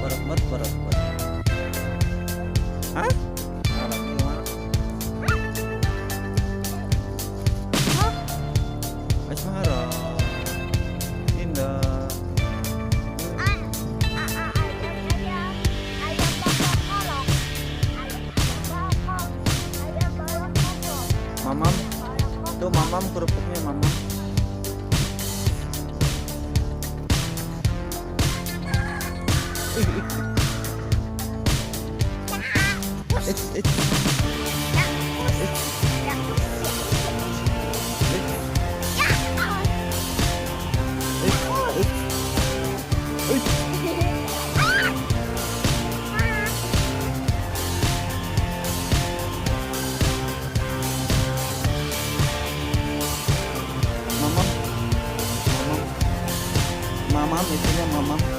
Akbar, Akbar, Akbar. Hah? Arabnya gimana? Asmara. Indah. Mamam. Tuh mamam kerupuknya mamam. Mamam, mamam, mamam, itunya mamam.